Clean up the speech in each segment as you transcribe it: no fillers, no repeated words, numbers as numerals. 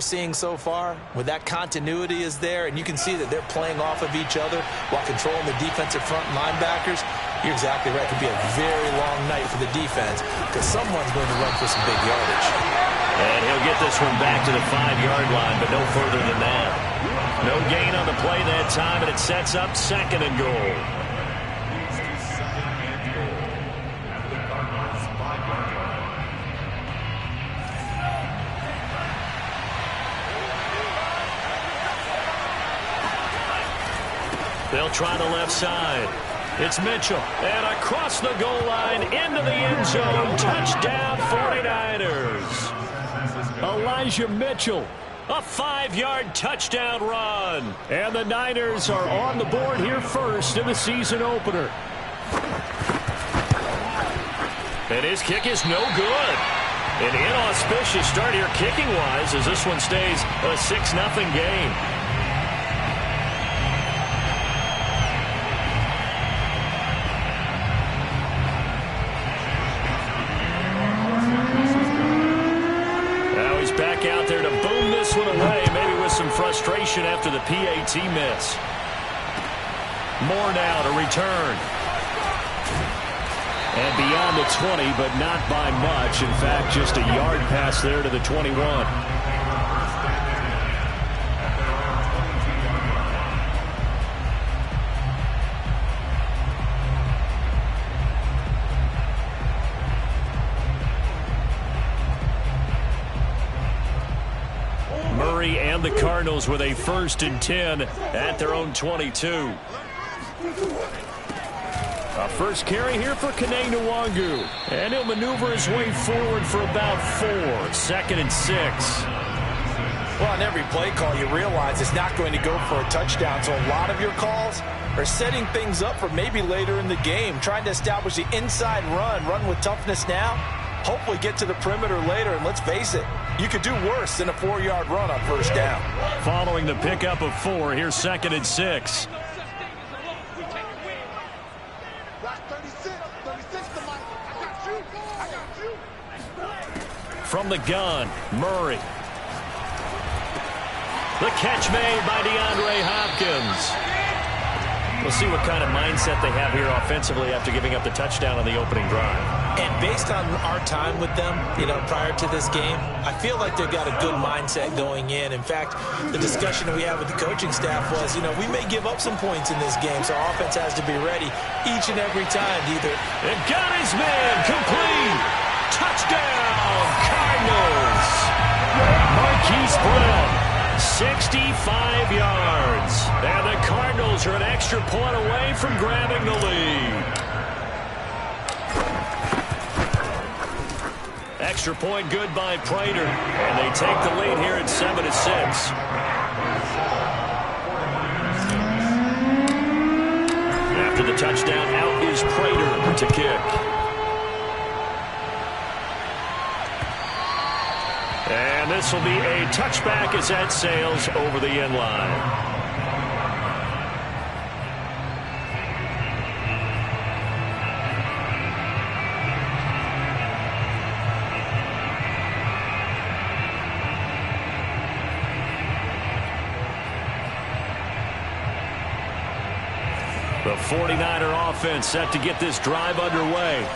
seeing so far, when that continuity is there and you can see that they're playing off of each other while controlling the defensive front linebackers, you're exactly right. It could be a very long night for the defense because someone's going to run for some big yardage. And he'll get this one back to the 5-yard line, but no further than that. No gain on the play that time, and it sets up 2nd and goal. They'll try the left side. It's Mitchell. And across the goal line into the end zone. Touchdown 49ers. Elijah Mitchell. A 5-yard touchdown run. And the Niners are on the board here first in the season opener. And his kick is no good. An inauspicious start here kicking-wise as this one stays a 6-0 game. Back out there to boom this one away, maybe with some frustration after the PAT miss. More now to return. And beyond the 20, but not by much. In fact, just a yard pass there to the 21. And the Cardinals with a 1st and 10 at their own 22. A first carry here for Kene Nwangu. And he'll maneuver his way forward for about 4. 2nd and 6. Well, on every play call, you realize it's not going to go for a touchdown. So a lot of your calls are setting things up for maybe later in the game, trying to establish the inside run with toughness now. Hopefully get to the perimeter later, and let's face it, you could do worse than a 4-yard run on 1st down. Following the pickup of 4, here's 2nd and 6. From the gun, Murray. The catch made by DeAndre Hopkins. We'll see what kind of mindset they have here offensively after giving up the touchdown on the opening drive. And based on our time with them, prior to this game, I feel like they've got a good mindset going in. In fact, the discussion that we had with the coaching staff was, we may give up some points in this game, so our offense has to be ready each and every time to either. And got his man complete. Touchdown, Cardinals. Marquise Brown, 65 yards. And the Cardinals are an extra point away from grabbing the lead. Extra point good by Prater. And they take the lead here at 7-6. After the touchdown, out is Prater to kick. And this will be a touchback as that sails over the end line. The 49er offense set to get this drive underway.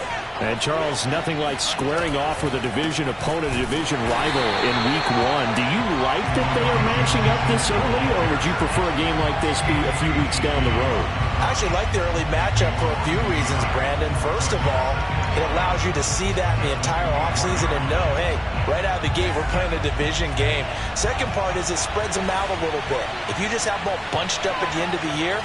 And, Charles, nothing like squaring off with a division opponent, a division rival in Week 1. Do you like that they are matching up this early, or would you prefer a game like this be a few weeks down the road? I actually like the early matchup for a few reasons, Brandon. First of all, it allows you to see that in the entire offseason and know, hey, right out of the gate, we're playing a division game. Second part is it spreads them out a little bit. If you just have them all bunched up at the end of the year,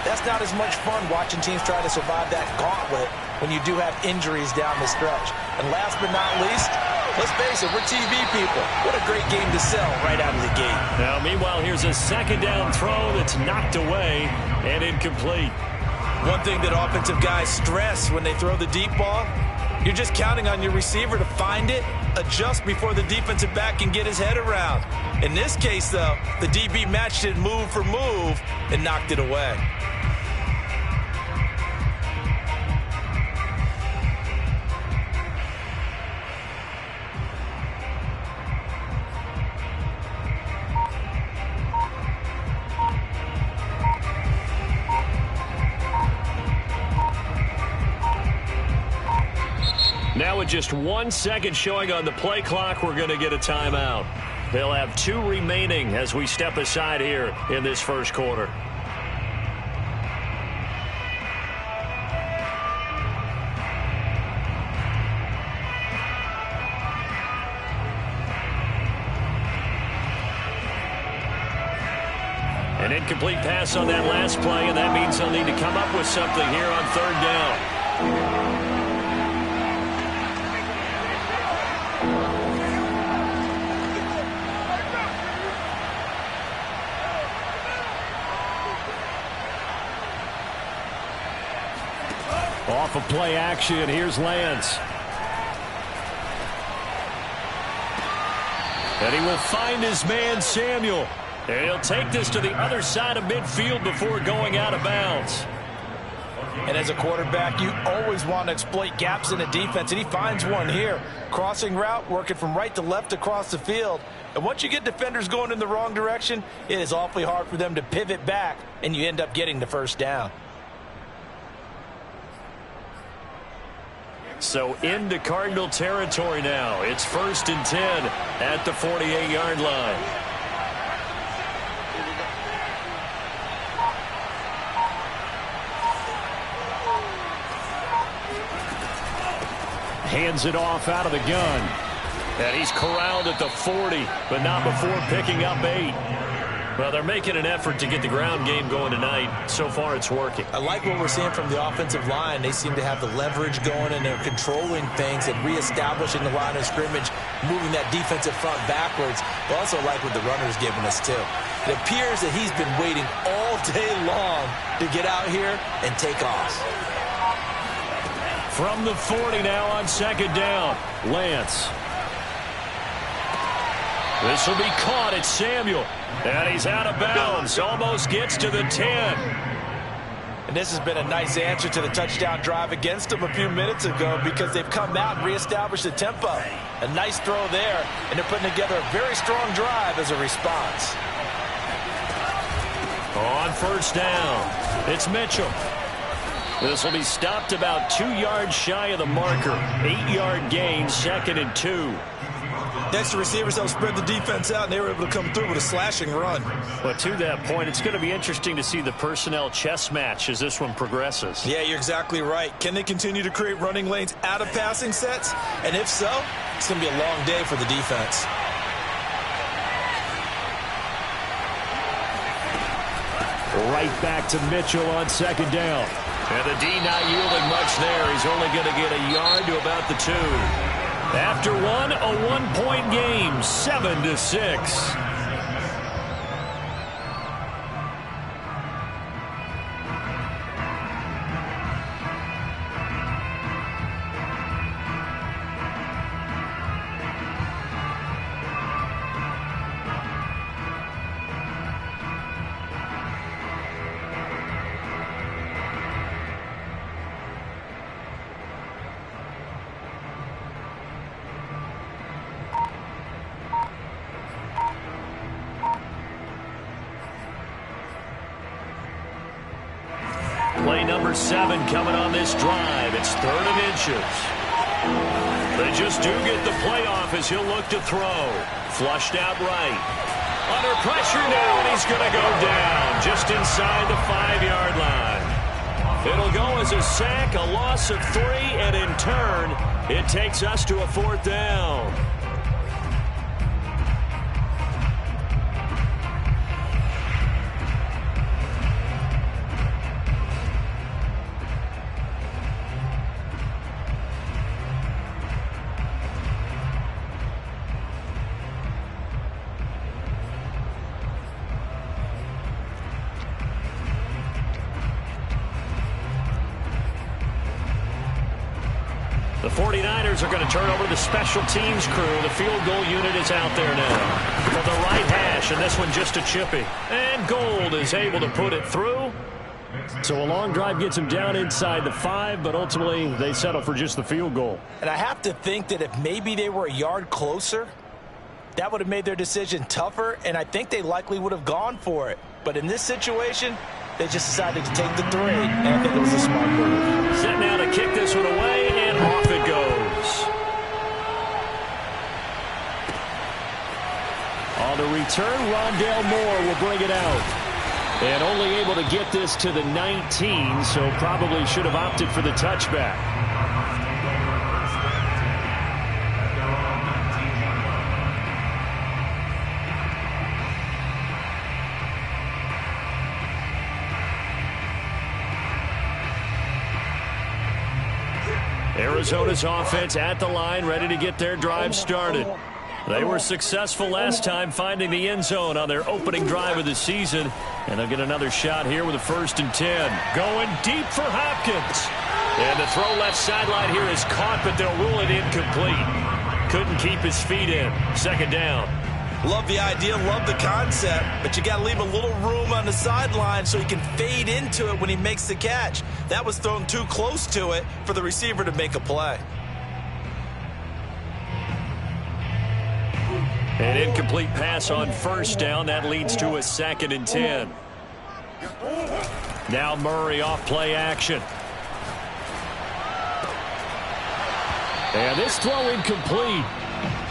that's not as much fun watching teams try to survive that gauntlet when you do have injuries down the stretch. And last but not least, let's face it, we're TV people. What a great game to sell right out of the gate. Now, meanwhile, here's a 2nd down throw that's knocked away and incomplete. One thing that offensive guys stress when they throw the deep ball, you're just counting on your receiver to find it, adjust before the defensive back can get his head around. In this case, though, the DB matched it move for move and knocked it away. with just 1 second showing on the play clock, we're going to get a timeout. They'll have 2 remaining as we step aside here in this first quarter. An incomplete pass on that last play, and that means they'll need to come up with something here on 3rd down. Off of play action, here's Lance. And he will find his man, Samuel. And he'll take this to the other side of midfield before going out of bounds. And as a quarterback, you always want to exploit gaps in the defense, and he finds one here. Crossing route, working from right to left across the field. And once you get defenders going in the wrong direction, it is awfully hard for them to pivot back, and you end up getting the first down. So into Cardinal territory now. It's 1st and 10 at the 48-yard line. Hands it off out of the gun. And he's corralled at the 40, but not before picking up 8. Well, they're making an effort to get the ground game going tonight. So far, it's working. I like what we're seeing from the offensive line. They seem to have the leverage going, and they're controlling things and reestablishing the line of scrimmage, moving that defensive front backwards. I also like what the runner's giving us, too. It appears that he's been waiting all day long to get out here and take off. From the 40 now on 2nd down, Lance. This will be caught. It's Samuel. And he's out of bounds. Almost gets to the 10. And this has been a nice answer to the touchdown drive against them a few minutes ago, because they've come out and reestablished the tempo. A nice throw there, and they're putting together a very strong drive as a response. On 1st down, it's Mitchell. This will be stopped about 2 yards shy of the marker. 8-yard gain, 2nd and 2. Next, the receivers helped spread the defense out, and they were able to come through with a slashing run. But to that point, it's going to be interesting to see the personnel chess match as this one progresses. Yeah, you're exactly right. Can they continue to create running lanes out of passing sets? And if so, it's going to be a long day for the defense. Right back to Mitchell on 2nd down. And the D not yielding much there. He's only going to get a yard to about the 2. After one, a 1-point game, 7-6. Play number 7 coming on this drive. It's 3rd and inches. They just do get the playoff as he'll look to throw. Flushed out right. Under pressure now, and he's going to go down just inside the 5-yard line. It'll go as a sack, a loss of 3, and in turn, it takes us to a 4th down. The 49ers are going to turn over to the special teams crew. The field goal unit is out there now for the right hash, and this one just a chippy. And Gold is able to put it through. So a long drive gets him down inside the 5, but ultimately they settle for just the field goal. And I have to think that if maybe they were a yard closer, that would have made their decision tougher, and I think they likely would have gone for it. But in this situation, they just decided to take the 3, and I think it was a smart move. Set now to kick this one away, and off it goes. On the return, Rondale Moore will bring it out. And only able to get this to the 19, so probably should have opted for the touchback. Arizona's offense at the line, ready to get their drive started. They were successful last time finding the end zone on their opening drive of the season. And they'll get another shot here with a 1st and 10. Going deep for Hopkins. And the throw left sideline here is caught, but they'll rule it incomplete. Couldn't keep his feet in. 2nd down. Love the idea, love the concept, but you got to leave a little room on the sideline so he can fade into it when he makes the catch. That was thrown too close to it for the receiver to make a play. An incomplete pass on 1st down. That leads to a 2nd and 10. Now Murray off play action. And this throw incomplete.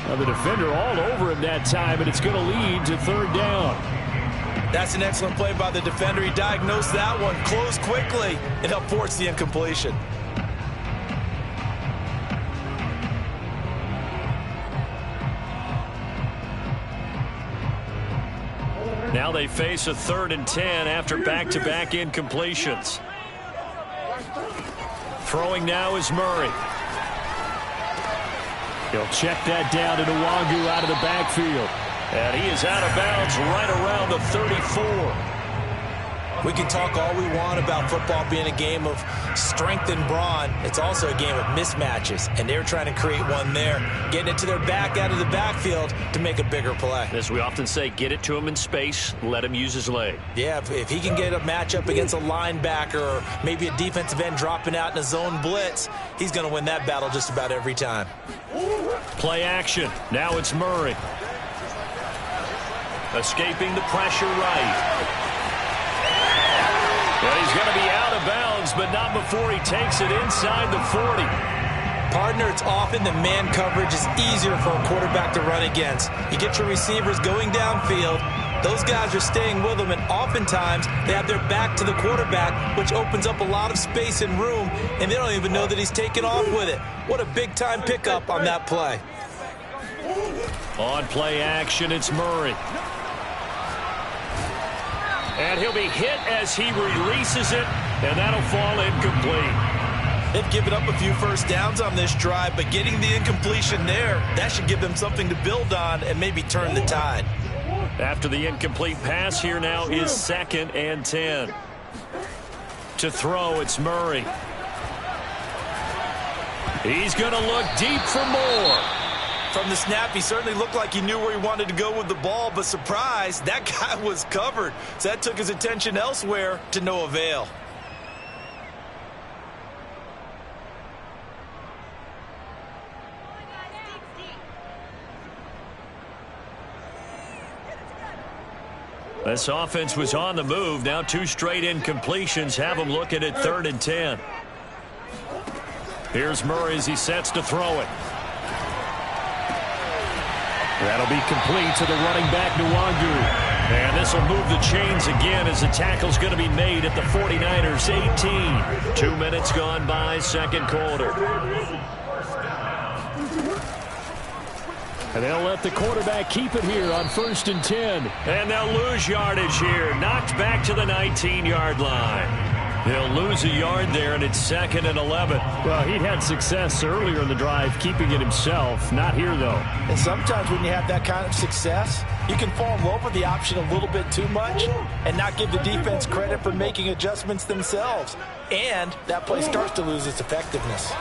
Now the defender all over him that time, and it's going to lead to 3rd down. That's an excellent play by the defender. He diagnosed that one, closed quickly, and helped force the incompletion. Now they face a 3rd and 10 after back-to-back incompletions. Throwing now is Murray. He'll check that down to Nwangu out of the backfield. And he is out of bounds right around the 34. We can talk all we want about football being a game of strength and brawn. It's also a game of mismatches, and they're trying to create one there, getting it to their back out of the backfield to make a bigger play. As we often say, get it to him in space, let him use his leg. Yeah, if he can get a matchup against a linebacker or maybe a defensive end dropping out in a zone blitz, he's going to win that battle just about every time. Play action. Now it's Murray. Escaping the pressure right. And he's going to be out of bounds, but not before he takes it inside the 40. Partner, it's often the man coverage is easier for a quarterback to run against. You get your receivers going downfield. Those guys are staying with them, and oftentimes they have their back to the quarterback, which opens up a lot of space and room, and they don't even know that he's taken off with it. What a big-time pickup on that play. On play action, it's Murray. And he'll be hit as he releases it, and that'll fall incomplete. They've given up a few first downs on this drive, but getting the incompletion there, that should give them something to build on and maybe turn the tide. After the incomplete pass, here now is 2nd and 10. To throw, it's Murray. He's going to look deep for more. From the snap, he certainly looked like he knew where he wanted to go with the ball, but surprise, that guy was covered. So that took his attention elsewhere to no avail. This offense was on the move. Now 2 straight incompletions have them looking at 3rd and 10. Here's Murray as he sets to throw it. That'll be complete to the running back, Nwangu. And this will move the chains again as the tackle's going to be made at the 49ers 18. 2 minutes gone by, 2nd quarter. And they'll let the quarterback keep it here on 1st and 10. And they'll lose yardage here. Knocked back to the 19-yard line. They'll lose a yard there, and it's 2nd and 11. Well, he'd had success earlier in the drive keeping it himself. Not here, though. And sometimes when you have that kind of success, you can fall in love with the option a little bit too much and not give the defense credit for making adjustments themselves. And that play starts to lose its effectiveness.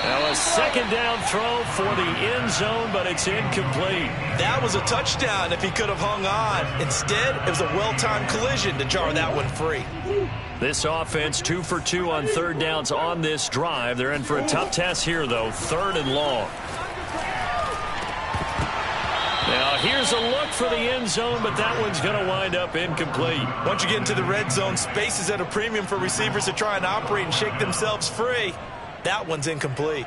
Now a 2nd down throw for the end zone, but it's incomplete. That was a touchdown if he could have hung on. Instead, it was a well-timed collision to jar that one free. This offense 2 for 2 on 3rd downs on this drive. They're in for a tough test here, though. 3rd and long. Now here's a look for the end zone, but that one's going to wind up incomplete. Once you get into the red zone, space is at a premium for receivers to try and operate and shake themselves free. That one's incomplete.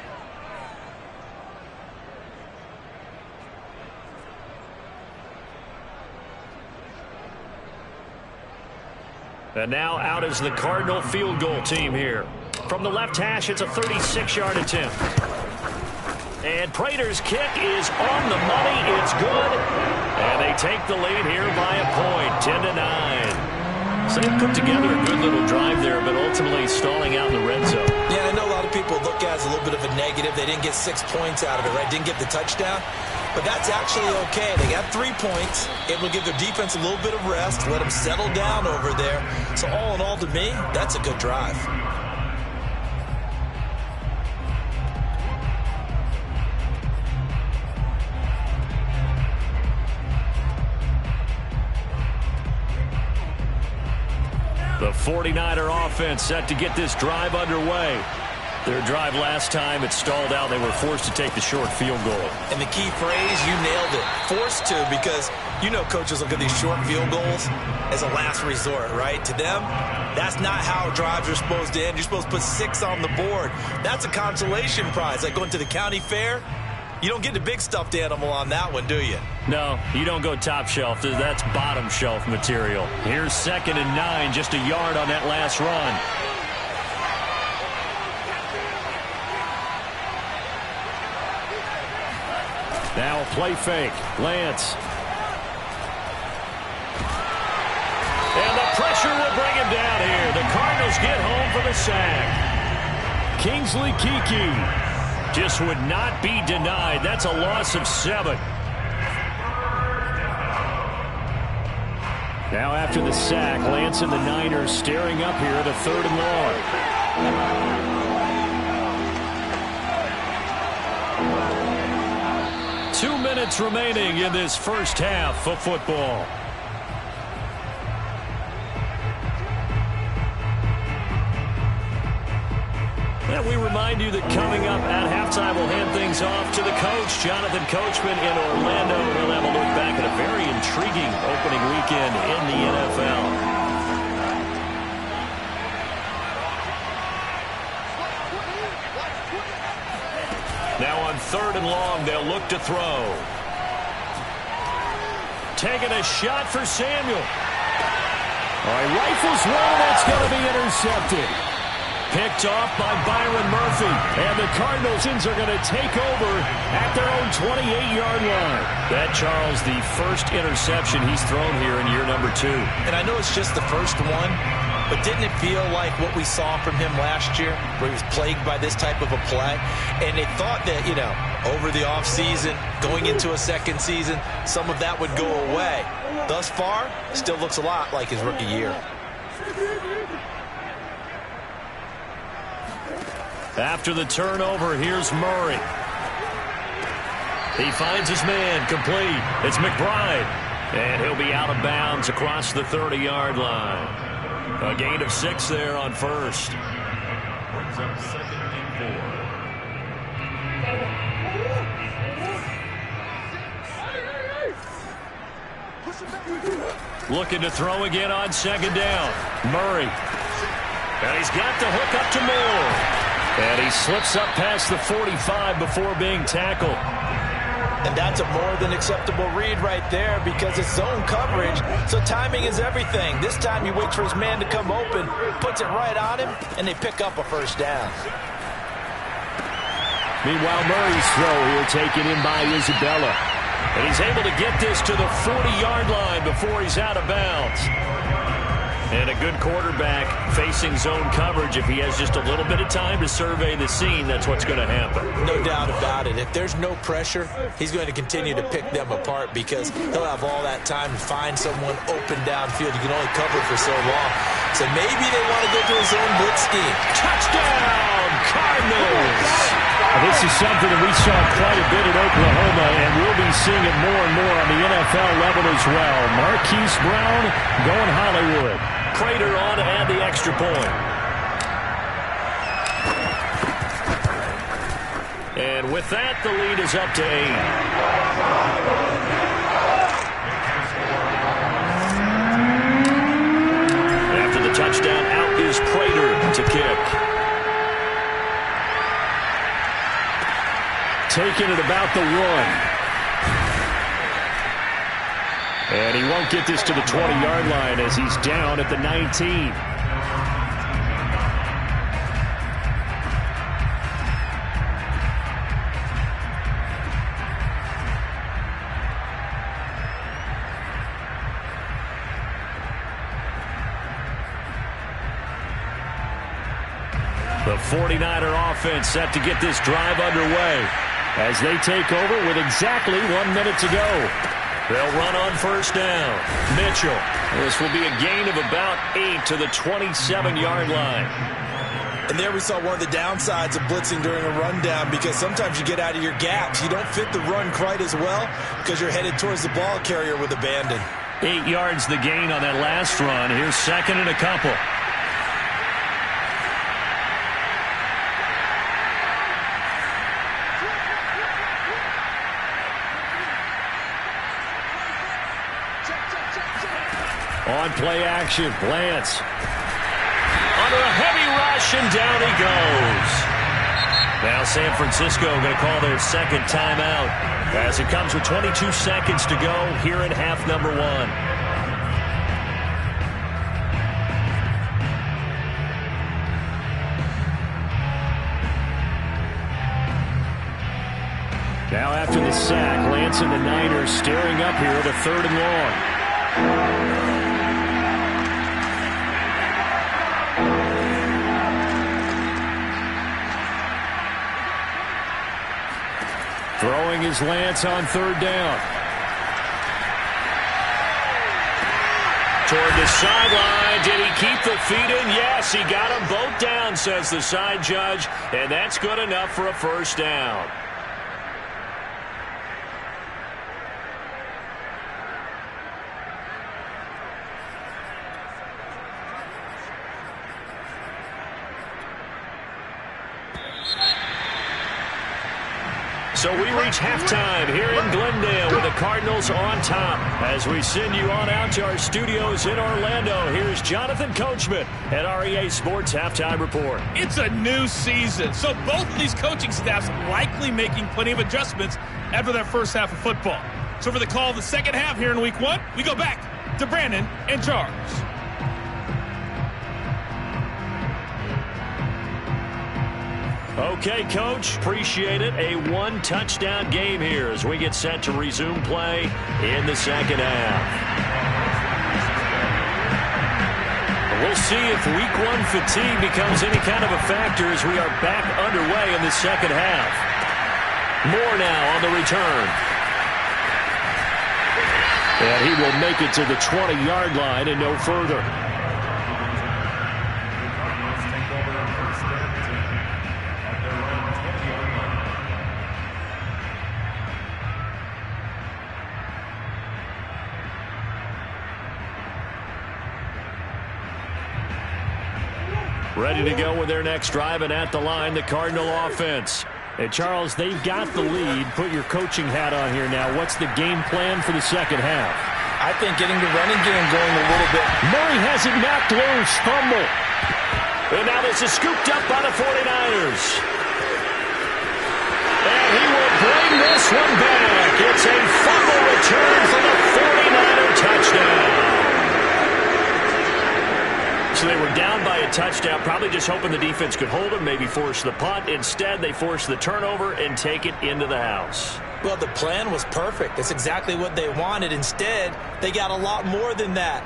And now out is the Cardinal field goal team here. From the left hash, it's a 36-yard attempt. And Prater's kick is on the money. It's good. And they take the lead here by a point, 10-9. So they put together a good little drive there, but ultimately stalling out in the red zone. Yeah, I know a lot of people look at it as a little bit of a negative. They didn't get 6 points out of it, right? Didn't get the touchdown. But that's actually okay. They got 3 points, able to give their defense a little bit of rest, let them settle down over there. So all in all, to me, that's a good drive. The 49er offense set to get this drive underway. Their drive last time, it stalled out. They were forced to take the short field goal. And the key phrase, you nailed it. Forced to, because you know coaches look at these short field goals as a last resort, right? To them, that's not how drives are supposed to end. You're supposed to put 6 on the board. That's a consolation prize. Like going to the county fair, you don't get the big stuffed animal on that one, do you? No, you don't go top shelf. That's bottom shelf material. Here's 2nd and 9, just a yard on that last run. Now a play fake. Lance. And the pressure will bring him down here. The Cardinals get home for the sack. Kingsley Keke just would not be denied. That's a loss of 7. Now after the sack, Lance and the Niners staring up here at a 3rd and long. 2 minutes remaining in this first half of football. And we remind you that coming up at halftime, we'll hand things off to the coach, Jonathan Coachman in Orlando. We'll have a look back at a very intriguing opening weekend in the NFL. Now on 3rd and long, they'll look to throw. Taking a shot for Samuel. All right, rifles one, that's going to be intercepted. Picked off by Byron Murphy. And the Cardinals are going to take over at their own 28-yard line. That, Charles, the first interception he's thrown here in year number 2. And I know it's just the first one, but didn't it feel like what we saw from him last year, where he was plagued by this type of a play? And they thought that, you know, over the offseason, going into a second season, some of that would go away. Thus far, still looks a lot like his rookie year. After the turnover, here's Murray. He finds his man, complete. It's McBride. And he'll be out of bounds across the 30-yard line. A gain of 6 there on first. Brings up 2nd and 4. Looking to throw again on 2nd down. Murray. And he's got the hook up to Moore. And he slips up past the 45 before being tackled. And that's a more than acceptable read right there, because it's zone coverage, so timing is everything. This time he waits for his man to come open, puts it right on him, and they pick up a first down. Meanwhile, Murray's throw here taken in by Isabella. And he's able to get this to the 40-yard line before he's out of bounds. And a good quarterback facing zone coverage. If he has just a little bit of time to survey the scene, that's what's going to happen. No doubt about it. If there's no pressure, he's going to continue to pick them apart, because he'll have all that time to find someone open downfield. You can only cover for so long. So maybe they want to go to his own blitz scheme. Touchdown, Cardinals! This is something that we saw quite a bit at Oklahoma, and we'll be seeing it more and more on the NFL level as well. Marquise Brown going Hollywood. Prater on to add the extra point. And with that, the lead is up to 8. After the touchdown, out is Prater to kick. Taken at about the 1. And he won't get this to the 20-yard line as he's down at the 19. The 49er offense set to get this drive underway as they take over with exactly 1 minute to go. They'll run on first down. Mitchell. This will be a gain of about 8 to the 27-yard line. And there we saw one of the downsides of blitzing during a rundown, because sometimes you get out of your gaps. You don't fit the run quite as well because you're headed towards the ball carrier with abandon. 8 yards the gain on that last run. Here's second and a couple. On play action, Lance. Under a heavy rush, and down he goes. Now San Francisco going to call their second timeout as it comes with 22 seconds to go here in half number 1. Now after the sack, Lance and the Niners staring up here at a 3rd and long. Throwing his Lance on 3rd down. Toward the sideline. Did he keep the feet in? Yes, he got them both down, says the side judge. And that's good enough for a first down. So we reach halftime here in Glendale with the Cardinals on top. As we send you on out to our studios in Orlando, here's Jonathan Coachman at REA Sports Halftime Report. It's a new season, so both of these coaching staffs likely making plenty of adjustments after that first half of football. So for the call of the second half here in week 1, we go back to Brandon and Charles. Okay, Coach, appreciate it. A 1-touchdown game here as we get set to resume play in the second half. We'll see if week 1 fatigue becomes any kind of a factor as we are back underway in the second half. Moore now on the return. And he will make it to the 20-yard line and no further. Ready to go with their next drive, and at the line, the Cardinal offense. And Charles, they've got the lead. Put your coaching hat on here now. What's the game plan for the second half? I think getting the running game going a little bit. Murray has it knocked loose. Fumble. And now this is scooped up by the 49ers. And he will bring this one back. It's a fumble return for the 49er touchdown. So they were down by a touchdown, probably just hoping the defense could hold them, maybe force the punt. Instead, they force the turnover and take it into the house. Well, the plan was perfect. That's exactly what they wanted. Instead, they got a lot more than that.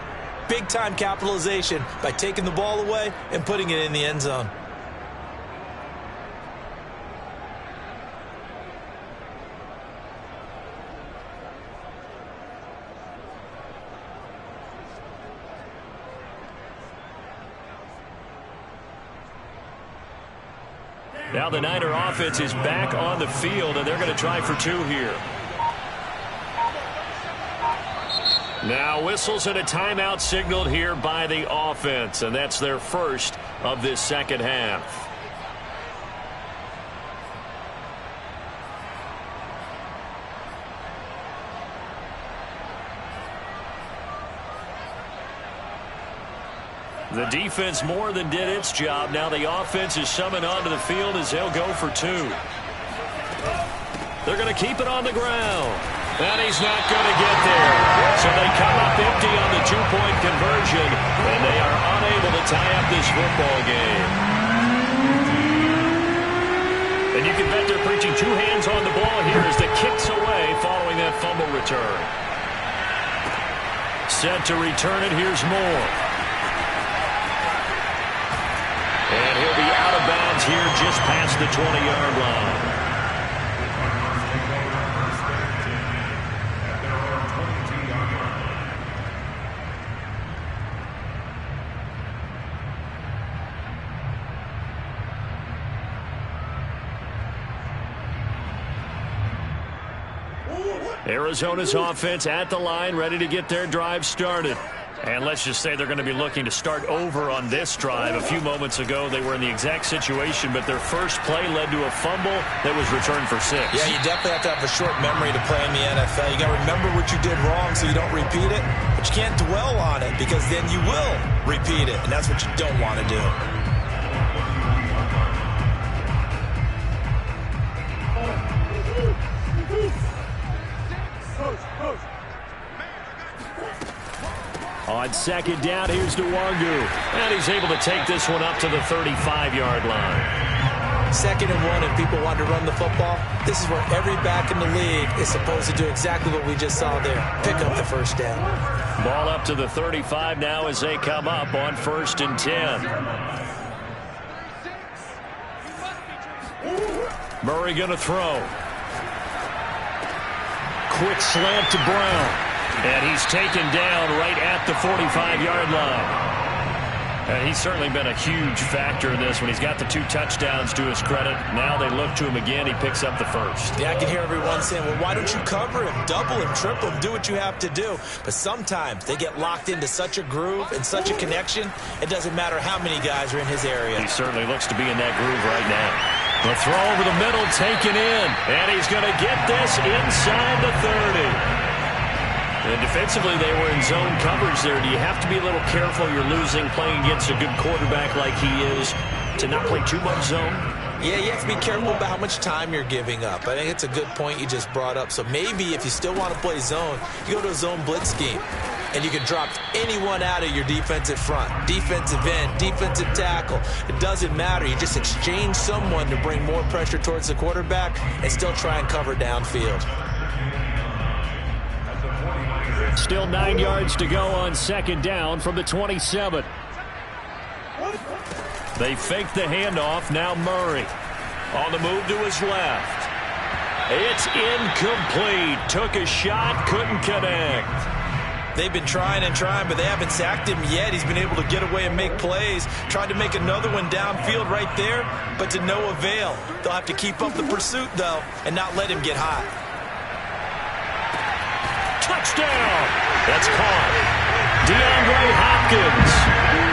Big-time capitalization by taking the ball away and putting it in the end zone. Now the Niner offense is back on the field, and they're going to try for 2 here. Now whistles and a timeout signaled here by the offense, and that's their first of this second half. The defense more than did its job. Now the offense is summoned onto the field as they'll go for 2. They're going to keep it on the ground. And he's not going to get there. So they come up empty on the two-point conversion, and they are unable to tie up this football game. And you can bet they're preaching two hands on the ball here as the kick's away following that fumble return. Set to return it. Here's Moore. And he'll be out of bounds here just past the 20-yard line. Arizona's offense at the line, ready to get their drive started. And let's just say they're going to be looking to start over on this drive. A few moments ago, they were in the exact situation, but their first play led to a fumble that was returned for 6. Yeah, you definitely have to have a short memory to play in the NFL. You got to remember what you did wrong so you don't repeat it, but you can't dwell on it because then you will repeat it, and that's what you don't want to do. On second down, here's Nwangu. And he's able to take this one up to the 35-yard line. 2nd and 1, and people want to run the football. This is where every back in the league is supposed to do exactly what we just saw there. Pick up the first down. Ball up to the 35 now as they come up on 1st and 10. Murray going to throw. Quick slant to Brown. And he's taken down right at the 45-yard line. And he's certainly been a huge factor in this when he's got the 2 touchdowns to his credit. Now they look to him again. He picks up the first. Yeah, I can hear everyone saying, well, why don't you cover him, double him, triple him, do what you have to do. But sometimes they get locked into such a groove and such a connection, it doesn't matter how many guys are in his area. He certainly looks to be in that groove right now. The throw over the middle, taken in. And he's going to get this inside the 30. And defensively, they were in zone coverage there. Do you have to be a little careful? You're losing, playing against a good quarterback like he is, to not play too much zone? Yeah, you have to be careful about how much time you're giving up. I think it's a good point you just brought up. So maybe if you still want to play zone, you go to a zone blitz scheme. And you can drop anyone out of your defensive front, defensive end, defensive tackle. It doesn't matter. You just exchange someone to bring more pressure towards the quarterback and still try and cover downfield. Still 9 yards to go on 2nd down from the 27. They fake the handoff. Now Murray on the move to his left. It's incomplete. Took a shot, couldn't connect. They've been trying and trying, but they haven't sacked him yet. He's been able to get away and make plays. Tried to make another one downfield right there, but to no avail. They'll have to keep up the pursuit, though, and not let him get hot. Touchdown! That's caught. DeAndre Hopkins,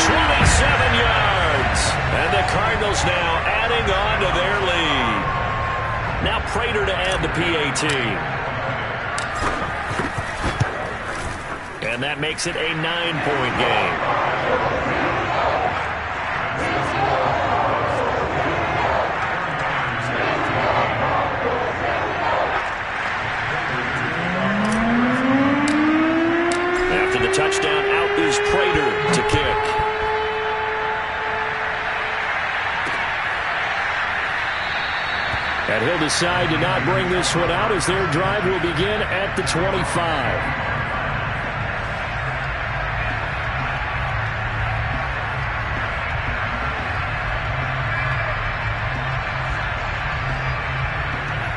27 yards. And the Cardinals now adding on to their lead. Now Prater to add the PAT. And that makes it a 9-point game. The touchdown, out is Prater to kick. And he'll decide to not bring this one out as their drive will begin at the 25.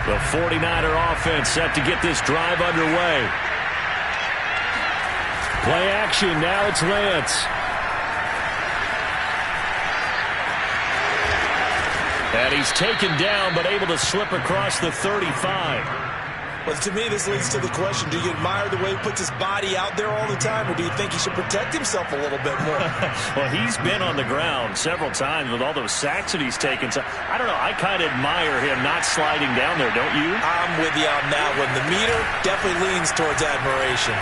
The 49er offense set to get this drive underway. Play action, now it's Lance. And he's taken down, but able to slip across the 35. Well, to me, this leads to the question, do you admire the way he puts his body out there all the time, or do you think he should protect himself a little bit more? Well, he's been on the ground several times with all those sacks that he's taken. So, I don't know, I kind of admire him not sliding down there, don't you? I'm with you on that one. The meter definitely leans towards admiration.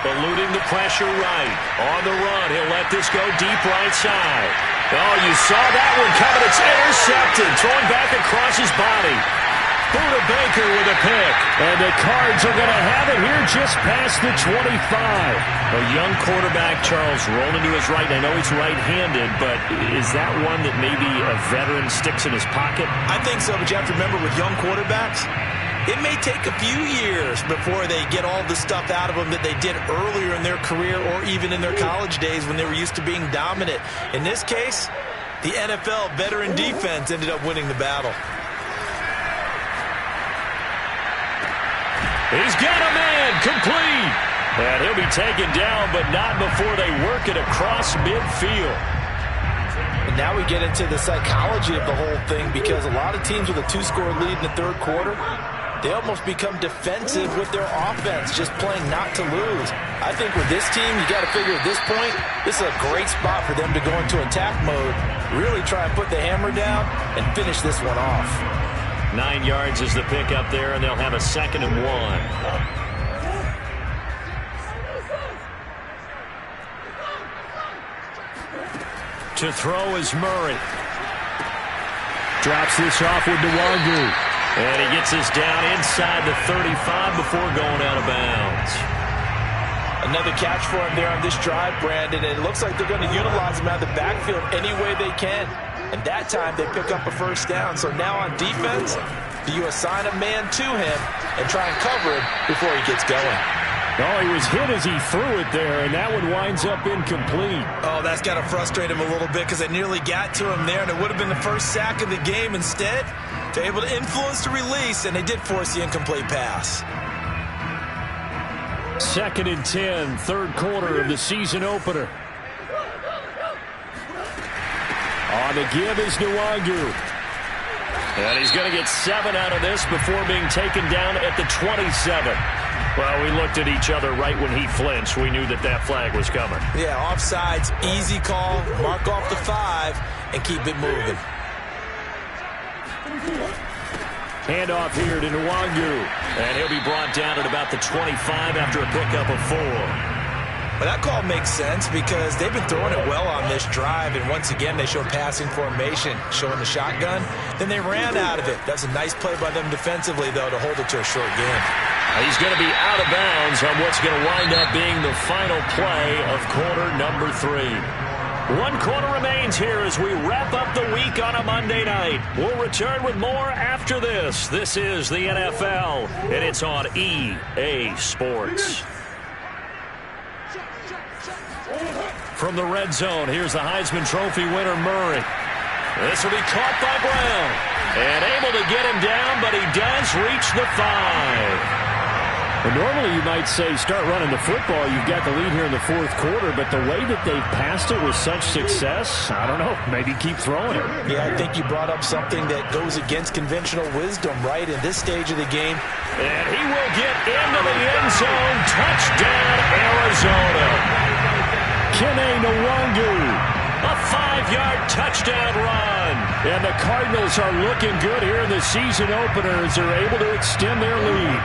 Eluding the pressure right. On the run, he'll let this go deep right side. Oh, you saw that one coming. It's intercepted. Throwing back across his body. Buda Baker with a pick. And the Cards are going to have it here just past the 25. A young quarterback, Charles, rolling to his right. I know he's right-handed, but is that one that maybe a veteran sticks in his pocket? I think so, but you have to remember with young quarterbacks, it may take a few years before they get all the stuff out of them that they did earlier in their career or even in their college days when they were used to being dominant. In this case, the NFL veteran defense ended up winning the battle. He's got a man complete. And he'll be taken down, but not before they work it across midfield. And now we get into the psychology of the whole thing, because a lot of teams with a 2-score lead in the third quarter, they almost become defensive with their offense, just playing not to lose. I think with this team, you got to figure at this point, this is a great spot for them to go into attack mode, really try and put the hammer down and finish this one off. 9 yards is the pick up there, and they'll have a 2nd and 1. To throw is Murray. Drops this off with Nwangu. And he gets this down inside the 35 before going out of bounds. Another catch for him there on this drive, Brandon. And it looks like they're going to utilize him out of the backfield any way they can. And that time they pick up a first down. So now on defense, do you assign a man to him and try and cover him before he gets going? Oh, he was hit as he threw it there, and that one winds up incomplete. Oh, that's got to frustrate him a little bit, because they nearly got to him there, and it would have been the first sack of the game. Instead, they're able to influence the release, and they did force the incomplete pass. 2nd and 10, third quarter of the season opener. On the give is Nwangu. And he's going to get 7 out of this before being taken down at the 27. Well, we looked at each other right when he flinched. We knew that that flag was coming. Yeah, offsides, easy call, mark off the 5, and keep it moving. Handoff here to Nwangu. And he'll be brought down at about the 25 after a pickup of 4. Well, that call makes sense because they've been throwing it well on this drive, and once again they show passing formation, showing the shotgun. Then they ran out of it. That's a nice play by them defensively, though, to hold it to a short game. He's going to be out of bounds on what's going to wind up being the final play of quarter number 3. 1 quarter remains here as we wrap up the week on a Monday night. We'll return with more after this. This is the NFL, and it's on EA Sports. From the red zone, here's the Heisman Trophy winner, Murray. This will be caught by Brown. And able to get him down, but he does reach the 5. Well, normally you might say start running the football. You've got the lead here in the fourth quarter, but the way that they've passed it with such success, I don't know, maybe keep throwing it. Yeah, I think you brought up something that goes against conventional wisdom, right, in this stage of the game. And he will get into the end zone. Touchdown, Arizona. Kene Nwangu. A 5-yard touchdown run. And the Cardinals are looking good here in the season opener as they're able to extend their lead.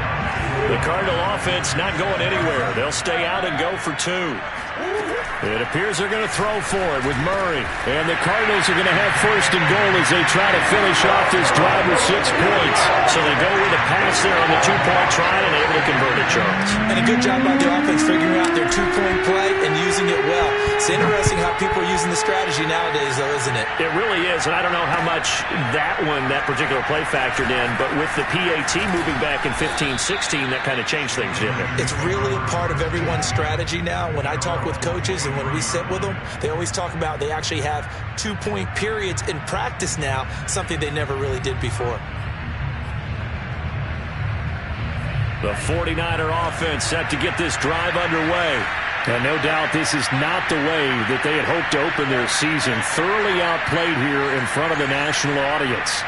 The Cardinal offense not going anywhere. They'll stay out and go for 2. It appears they're going to throw for it with Murray. And the Cardinals are going to have 1st and goal as they try to finish off this drive with 6 points. So they go with a pass there on the 2-point try and able to convert it, Charles. And a good job by the offense figuring out their 2-point play and using it well. It's interesting how people are using the strategy nowadays, though, isn't it? It really is, and I don't know how much that particular play factored in, but with the PAT moving back in 15-16, that kind of changed things, didn't it? It's really a part of everyone's strategy now. When I talk with coaches and when we sit with them, they always talk about they actually have 2-point periods in practice now, something they never really did before. The 49er offense set to get this drive underway. And no doubt this is not the way that they had hoped to open their season. Thoroughly outplayed here in front of the national audience.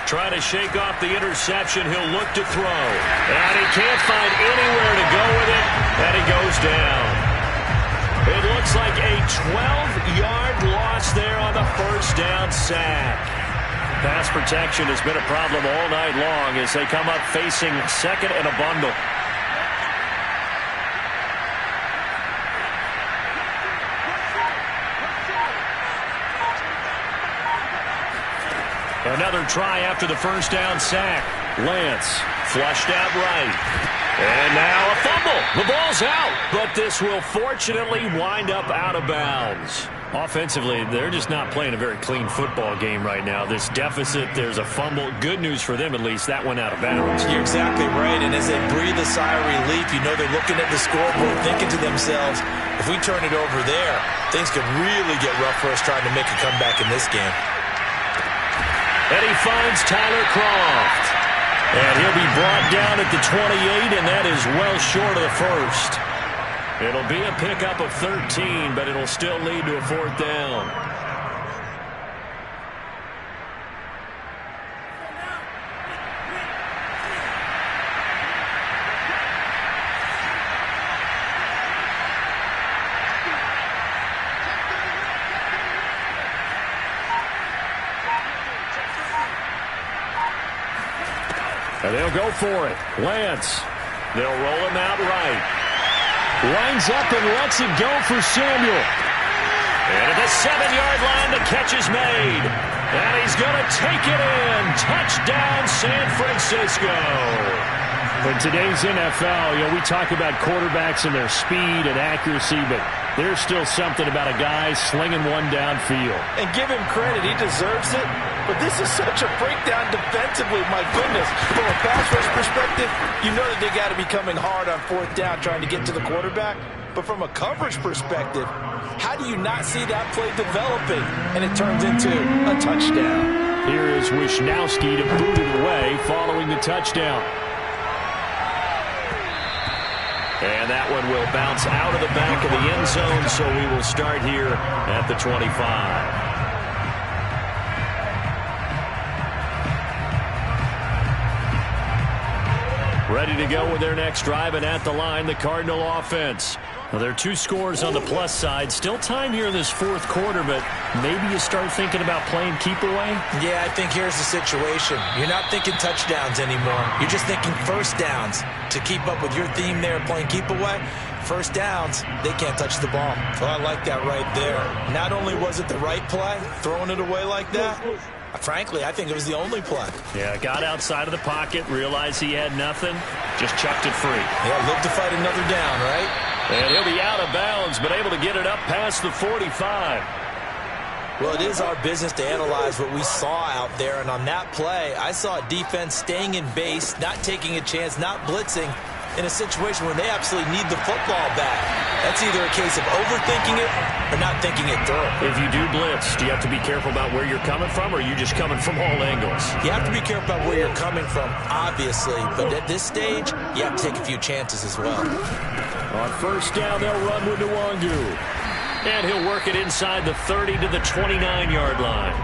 Trying to shake off the interception. He'll look to throw. And he can't find anywhere to go with it. And he goes down. It looks like a 12-yard loss there on the first down sack. Pass protection has been a problem all night long as they come up facing 2nd and a bundle. Another try after the first down sack. Lance flushed out right. And now a fumble. The ball's out, but this will fortunately wind up out of bounds. Offensively, they're just not playing a very clean football game right now. This deficit, there's a fumble. Good news for them, at least. That went out of bounds. You're exactly right, and as they breathe a sigh of relief, you know they're looking at the scoreboard, thinking to themselves, if we turn it over there, things could really get rough for us trying to make a comeback in this game. And he finds Tyler Croft. And he'll be brought down at the 28, and that is well short of the first. It'll be a pickup of 13, but it'll still lead to a fourth down. And they'll go for it. Lance. They'll roll him out right. Lines up and lets it go for Samuel. And at the 7-yard line, the catch is made. And he's going to take it in. Touchdown, San Francisco. In today's NFL, we talk about quarterbacks and their speed and accuracy, but there's still something about a guy slinging one downfield. And give him credit, he deserves it. But this is such a breakdown defensively, my goodness. From a pass rush perspective, you know that they got to be coming hard on fourth down trying to get to the quarterback. But from a coverage perspective, how do you not see that play developing? And it turns into a touchdown. Here is Wisnowski to boot it away following the touchdown. And that one will bounce out of the back of the end zone, so we will start here at the 25. Ready to go with their next drive, and at the line, the Cardinal offense. Well, there are 2 scores on the plus side. Still time here in this fourth quarter, but maybe you start thinking about playing keep away? Yeah, I think here's the situation. You're not thinking touchdowns anymore. You're just thinking first downs. To keep up with your theme there, playing keep away, first downs, they can't touch the ball. So I like that right there. Not only was it the right play, throwing it away like that, frankly, I think it was the only play. Yeah, got outside of the pocket, realized he had nothing, just chucked it free. Yeah, live to fight another down, right? And he'll be out of bounds, but able to get it up past the 45. Well, it is our business to analyze what we saw out there, and on that play, I saw a defense staying in base, not taking a chance, not blitzing, in a situation where they absolutely need the football back. That's either a case of overthinking it or not thinking it through. If you do blitz, do you have to be careful about where you're coming from, or are you just coming from all angles? You have to be careful about where you're coming from, obviously, but at this stage, you have to take a few chances as well. On first down, they'll run with Nwangu. And he'll work it inside the 30 to the 29-yard line.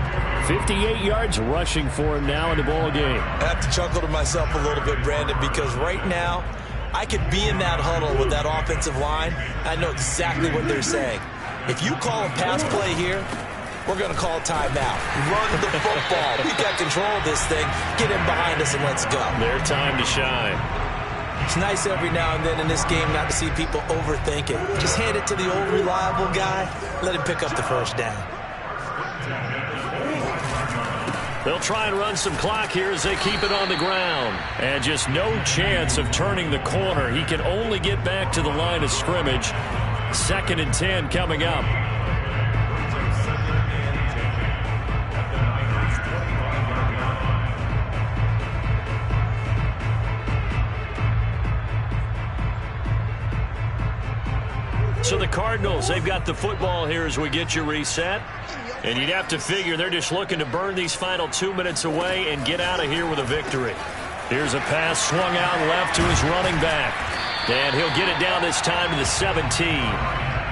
58 yards rushing for him now in the ball game. I have to chuckle to myself a little bit, Brandon, because right now, I could be in that huddle with that offensive line. I know exactly what they're saying. If you call a pass play here, we're going to call timeout. Run the football. We got control of this thing. Get in behind us and let's go. Their time to shine. It's nice every now and then in this game not to see people overthink it. Just hand it to the old reliable guy. Let him pick up the first down. They'll try and run some clock here as they keep it on the ground. And just no chance of turning the corner. He can only get back to the line of scrimmage. 2nd and 10 coming up. So the Cardinals, they've got the football here as we get you reset. And you'd have to figure they're just looking to burn these final 2 minutes away and get out of here with a victory. Here's a pass swung out left to his running back. And he'll get it down this time to the 17.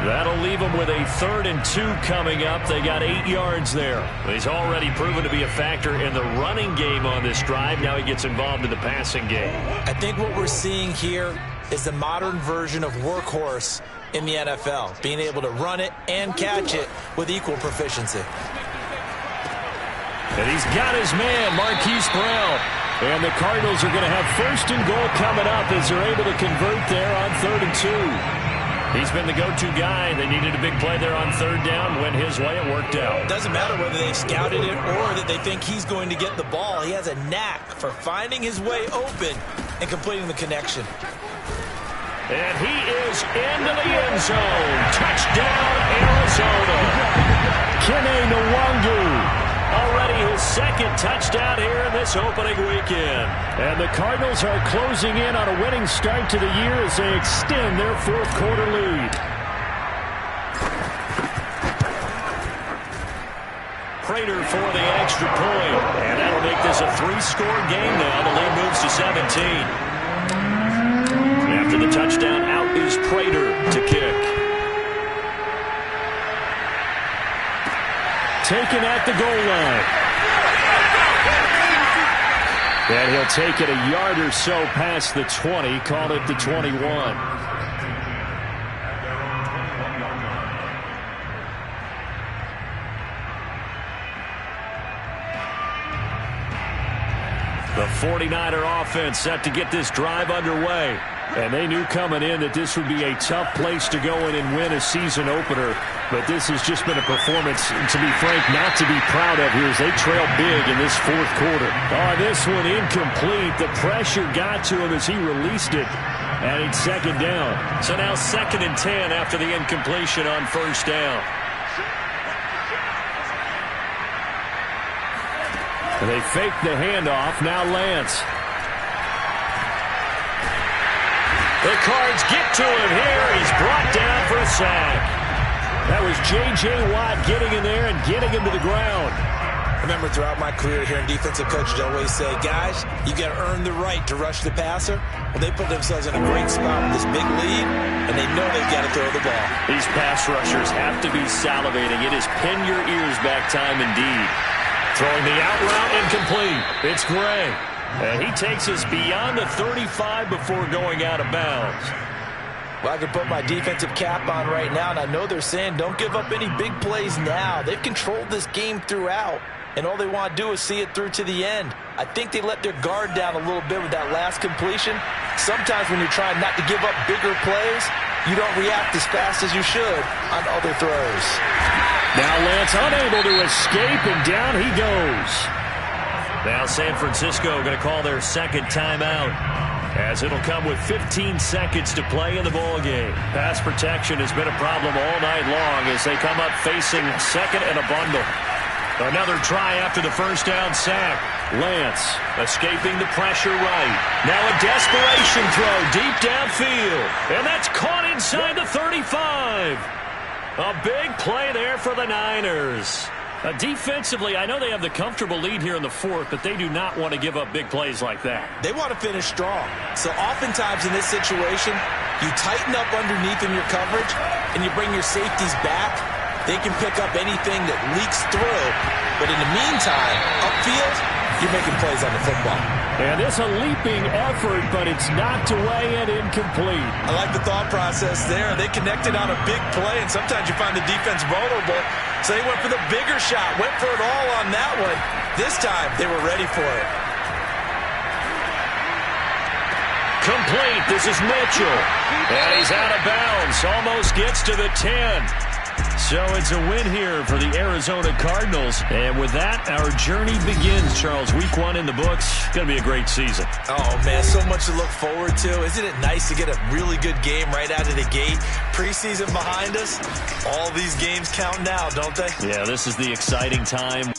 That'll leave him with a 3rd and 2 coming up. They got 8 yards there. He's already proven to be a factor in the running game on this drive. Now he gets involved in the passing game. I think what we're seeing here is the modern version of workhorse in the NFL, being able to run it and catch it with equal proficiency. And he's got his man, Marquise Brown. And the Cardinals are going to have 1st and goal coming up as they're able to convert there on 3rd and 2. He's been the go-to guy. They needed a big play there on third down. Went his way. It worked out. It doesn't matter whether they scouted it or that they think he's going to get the ball. He has a knack for finding his way open and completing the connection. And he is into the end zone. Touchdown, Arizona. Kene Nwangu. Already his second touchdown here in this opening weekend. And the Cardinals are closing in on a winning start to the year as they extend their fourth quarter lead. Prater for the extra point. And that'll make this a 3-score game now. The lead moves to 17. After the touchdown, out is Prater to kick. Taken at the goal line. And he'll take it a yard or so past the 20, call it the 21. The 49er offense set to get this drive underway. And they knew coming in that this would be a tough place to go in and win a season opener. But this has just been a performance, to be frank, not to be proud of here as they trail big in this fourth quarter. Oh, this one incomplete. The pressure got to him as he released it. And it's second down. So now 2nd and 10 after the incompletion on first down. And they fake the handoff. Now Lance. The Cards get to him here. He's brought down for a sack. That was J.J. Watt getting in there and getting him to the ground. I remember throughout my career here in defensive coaches always say, guys, you got to earn the right to rush the passer. Well, they put themselves in a great spot with this big lead, and they know they've got to throw the ball. These pass rushers have to be salivating. It is pin your ears back time indeed. Throwing the out route incomplete. It's Gray. And he takes us beyond the 35 before going out of bounds. Well, I can put my defensive cap on right now, and I know they're saying don't give up any big plays now. They've controlled this game throughout, and all they want to do is see it through to the end. I think they let their guard down a little bit with that last completion. Sometimes when you're trying not to give up bigger plays, you don't react as fast as you should on other throws. Now Lance unable to escape, and down he goes. Now San Francisco going to call their second timeout, as it'll come with 15 seconds to play in the ballgame. Pass protection has been a problem all night long as they come up facing second and a bundle. Another try after the first down sack. Lance escaping the pressure right. Now a desperation throw deep downfield. And that's caught inside the 35. A big play there for the Niners. Defensively, I know they have the comfortable lead here in the fourth, but they do not want to give up big plays like that. They want to finish strong. So oftentimes in this situation, you tighten up underneath in your coverage, and you bring your safeties back. They can pick up anything that leaks through. But in the meantime, upfield, you're making plays on the football. And it's a leaping effort, but it's knocked away and incomplete. I like the thought process there. They connected on a big play, and sometimes you find the defense vulnerable. So they went for the bigger shot, went for it all on that one. This time, they were ready for it. Complete. This is Mitchell. And he's out of bounds. Almost gets to the 10. So it's a win here for the Arizona Cardinals. And with that, our journey begins, Charles. Week 1 in the books. Going to be a great season. Oh, man, so much to look forward to. Isn't it nice to get a really good game right out of the gate? Preseason behind us. All these games count now, don't they? Yeah, this is the exciting time.